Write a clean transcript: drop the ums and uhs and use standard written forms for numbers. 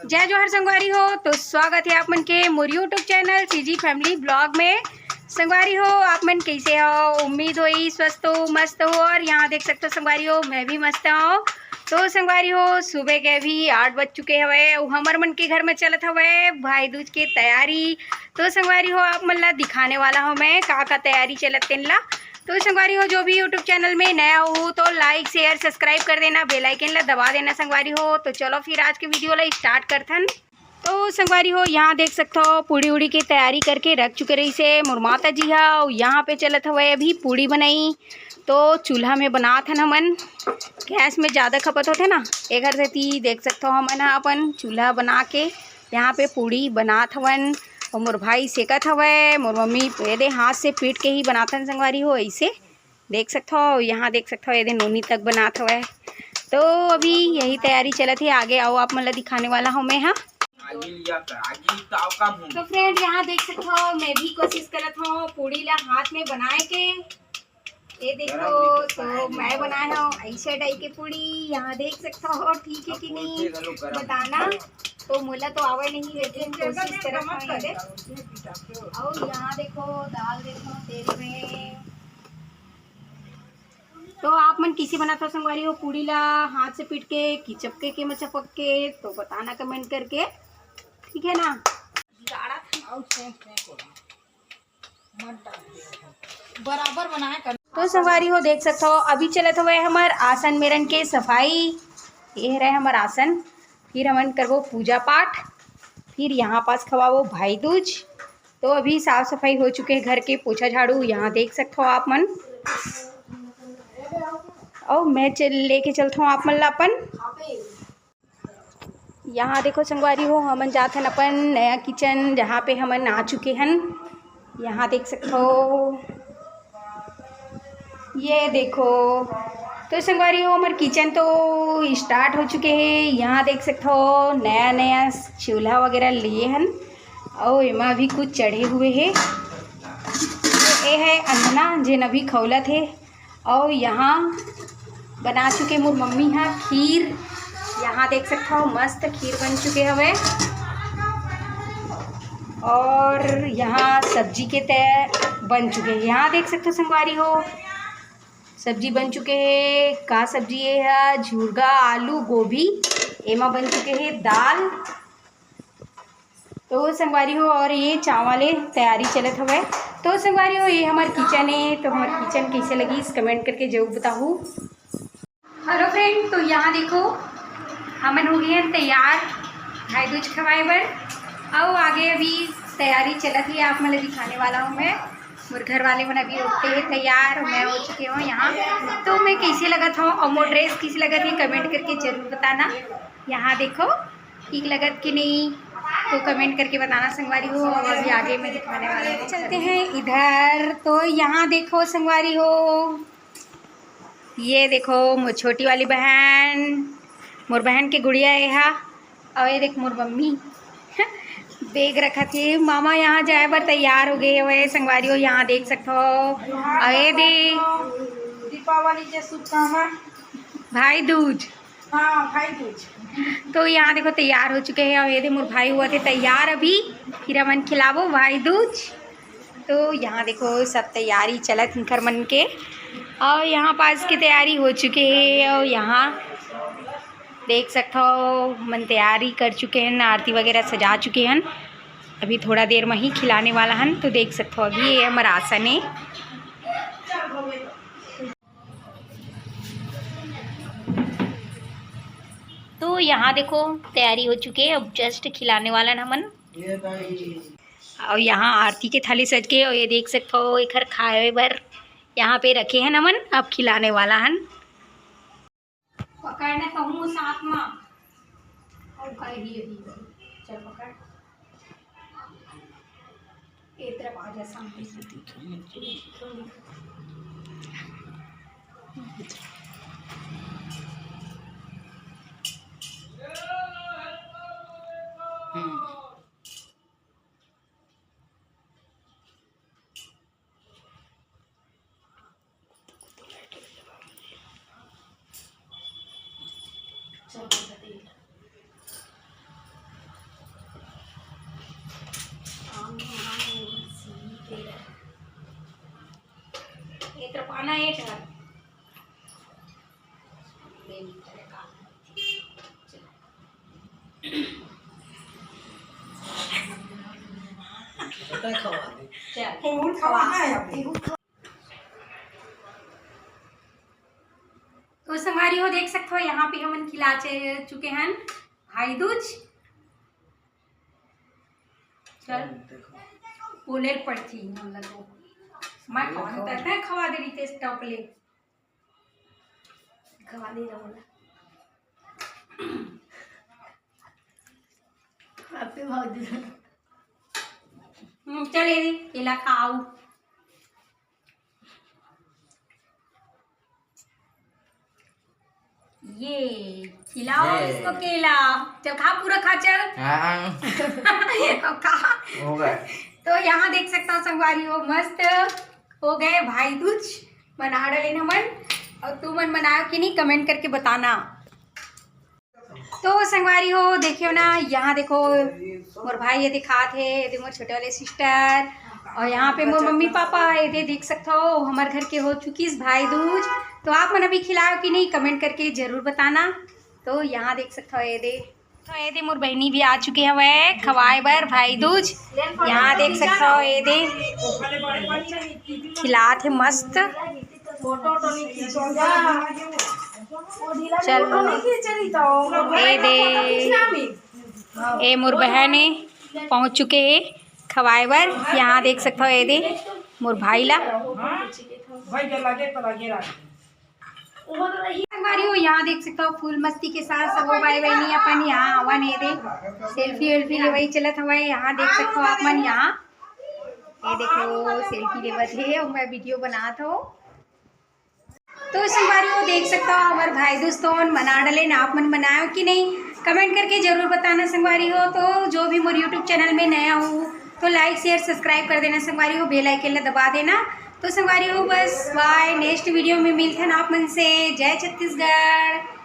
जय जोहर संगवारी हो। तो स्वागत है आप मन के मोर YouTube channel CG family blog में। संगवारी हो आप मन कैसे हो? उम्मीद हो स्वस्थ हो, मस्त हो। और यहाँ देख सकते हो संगवारी हो मैं भी मस्त हूँ। तो संगवारी हो सुबह के भी 8 बज चुके हवे। हमर मन के घर में चलत हवे भाई दूज के तैयारी। तो संगवारी हो आप मन ला दिखाने वाला हूँ मैं का तैयारी चलत तेन ला। तो संगवारी हो जो भी यूट्यूब चैनल में नया हो तो लाइक शेयर सब्सक्राइब कर देना, बेल आइकन ला दबा देना संगवारी हो। तो चलो फिर आज के वीडियो ला स्टार्ट करथन। तो संगवारी हो यहाँ देख सकते हो पूड़ी उड़ी की तैयारी करके रख चुके रही से मोर माता जी हा। यहाँ पे चलत हवे अभी पूड़ी बनाई। तो चूल्हा में बनात हन हमन, गैस में ज़्यादा खपत होते ना एक घर से देख सकते हो हमन अपन चूल्हा बना के यहाँ पे पूड़ी बनात हवन। और मोर भाई सेकत हवे, मोर मम्मी एदे हाथ से पीट के ही बनाथन संगवारी हो। ऐसे देख सकते हो यहाँ देख सकते हो एदे नोनी तक बनात हवे। तो अभी यही तैयारी चलत है, आगे आओ आप मतलब दिखाने वाला हूँ मैं। हाँ तो फ्रेंड यहाँ देख सकते हो मैं भी कोशिश करत हूँ पूड़ी ला हाथ में बनाए के। ये देखो तो मैं बनाया हूँ ऐसे टाइप की पूड़ी। यहाँ देख सकते हो ठीक है कि नहीं बताना। तो मुला तो आवे नहीं लेकिन कोशिश करत हूँ ये। और यहाँ देखो दाल देखो तेल में। तो आप मन किसी बनाता हो संगवारी हो पूड़ी ला हाथ से पीट के कि चपके के में चपक के? तो बताना कमेंट करके, ठीक है ना। बराबर बनाए कर। तो संगवारी हो देख सकते हो अभी चलत हुए हमार आसन मेरन के सफाई। ये रहे हमार आसन, फिर हमन करवो पूजा पाठ, फिर यहाँ पास खवाओ भाई दूज। तो अभी साफ सफाई हो चुके हैं घर के, पोछा झाड़ू यहाँ देख सकते हो आप मन। और मैं लेके चलता हूँ आप मन ला अपन। यहाँ देखो संगवारी हो हमन जात हन अपन नया किचन जहाँ पे हमन आ चुके हन। यहाँ देख सकते हो ये देखो। तो संगवारी हो हमारे किचन तो स्टार्ट हो चुके हैं। यहाँ देख सकते हो नया नया चूल्हा वगैरह लिए हन और एमा भी कुछ चढ़े हुए हैं। तो ये है अंगना जिन अभी खौलत है। और यहाँ बना चुके मोर मम्मी हाँ खीर। यहाँ देख सकते हो मस्त खीर बन चुके हवे। और यहाँ सब्जी के तय बन चुके हैं। यहाँ देख सकते हो संगवारी हो सब्जी बन चुके हैं। का सब्जी है? झुरगा आलू गोभी एमा बन चुके हैं दाल। तो संगवारी हो और ये चावल तैयारी चलत हवे। तो संगवारी हो ये हमार किचन है। तो हमार किचन कैसे लगी इस कमेंट करके जरूर बताओ। हेलो फ्रेंड, तो यहाँ देखो हमन हो गए हैं तैयार भाई दूज खवाए बर। और आगे अभी तैयारी चलत है, आप मतलब दिखाने वाला हूँ मैं। मोर घर वाले मन अभी उठते हैं तैयार, मैं हो चुके हूँ यहाँ। तो मैं कैसे लगत हूँ और मोर ड्रेस कैसी लगत है कमेंट करके जरूर बताना। यहाँ देखो ठीक लगत कि नहीं तो कमेंट करके बताना संगवारी हो। और अभी आगे मैं दिखाने वाला हूँ, चलते हैं इधर। तो यहाँ देखो संगवारी हो ये देखो मोर छोटी वाली बहन, मोर बहन के गुड़िया है यहाँ। और ये देख मोर मम्मी बैग रखा थे। मामा यहाँ जाए बर तैयार हो गए हुए संगवारी हो। यहाँ देख सकते हो अरे दे दीपावली के शुभकामना। भाई दूज। हाँ भाई दूज। तो यहाँ देखो तैयार हो चुके हैं और ये दे मोर भाई हुआ थे तैयार अभी, फिर हमन खिलावो भाई दूज। तो यहाँ देखो सब तैयारी चलत हिंकर मन के। और यहाँ पास की तैयारी हो चुकी है। और यहाँ देख सकते हो मन तैयारी कर चुके हैं, आरती वगैरह सजा चुके हैं। अभी थोड़ा देर में ही खिलाने वाला हन। तो देख सकते हो अभी ये हमारा आसन है। तो यहाँ देखो तैयारी हो चुकी है, अब जस्ट खिलाने वाला न हमन। और यहाँ आरती के थाली सज के और ये देख सकते हो एक खाए बर यहाँ पे रखे हैं नमन। अब खिलाने वाला हन। पकड़ने कहूँ साथ में और चल पकड़ एक तरफ आ जा सामने से। खाना एक है फूल खवाना है अपनी। तो संगवारी हो देख सकते हो यहाँ पे हम खिला चुके हैं भाई दूज। चल बोले पड़ती हम लोगों मैं खवा दे रही थे स्टॉप ले खवा दे रहा बोला चल ये केला खाओ। ये खिलाओ इसको केला। चल खा पूरा खा चल। अब खा हो गया। तो यहाँ देख सकता हूँ संगवारी हो मस्त हो गए भाई दूज बना डाले न मन। और तू मन बनायो कि नहीं कमेंट करके बताना। तो संगवारी हो देखियो ना यहाँ देखो मोर भाई ये दिखा थे ये मोर छोटे वाले सिस्टर और यहाँ पे मोर मम्मी पापा ये देख सकते हो हमारे घर के हो चुकी इस भाई दूज। तो आप मन अभी खिलाओ कि नहीं कमेंट करके जरूर बताना। तो यहाँ देख सकते हो ये दे मोर बहनी भी आ चुके हैं खवाए बर भाई दूज। यहाँ देख सकते हो ये दे खिला थे मस्त। चल ये दे ये मोर बहन पहुँच चुके है खवाए बर। यहाँ देख सकते हो ये दे मोर भाई ला हमारी हो। यहाँ देख सकते हो फूल मस्ती के साथ सब भाई बहनी अपन यहाँ हवन ये दे सेल्फी वेल्फी ले वही चलत हवा। यहाँ देख सकते हो आप मन यहाँ ये देखो सेल्फी लेवत है और मैं वीडियो बनात हो। तो संगवारी हो देख सकता हो हमारे भाई दोस्तों मना डाले ना आप मन बनायो कि नहीं कमेंट करके जरूर बताना संगवारी हो। तो जो भी मोर यूट्यूब चैनल में नया हो तो लाइक शेयर सब्सक्राइब कर देना संगवारी हो। बेल आइकन दबा देना। तो संगवारी हो बस बाय नेक्स्ट वीडियो में मिलते हैं आप मन से। जय छत्तीसगढ़।